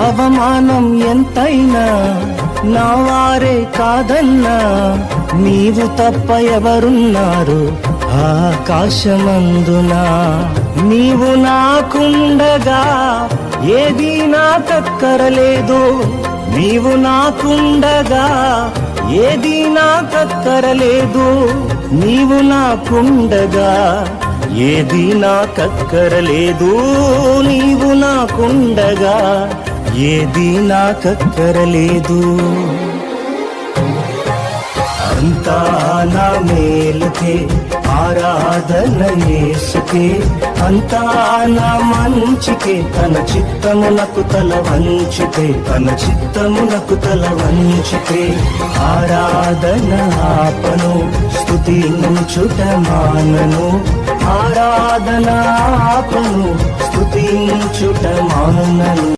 అవమానం ఎంతైనా నా వారే కాదన్నా, నీవు తప్ప ఎవరున్నారు ఆకాశమందున. నీవు నాకుండగా ఏదీ నాకక్కరలేదు, నీవు నాకుండగా ఏదీ నాకక్కరలేదు, నీవు నాకుండగా ఏదీ నాకక్కరలేదు, నీవు నాకుండగా ఏదీ నాకక్కరలేదు. అంతా నా మేలుకే ఆరాధన యేసుకే, అంతా నా మంచికే, తన చిత్తమునకు తల వంచితే, తన చిత్తమునకు తల వంచితే. ఆరాధన ఆపను, స్తుతించుట మానను, ఆరాధన ఆపను, స్తుతించుట మానను.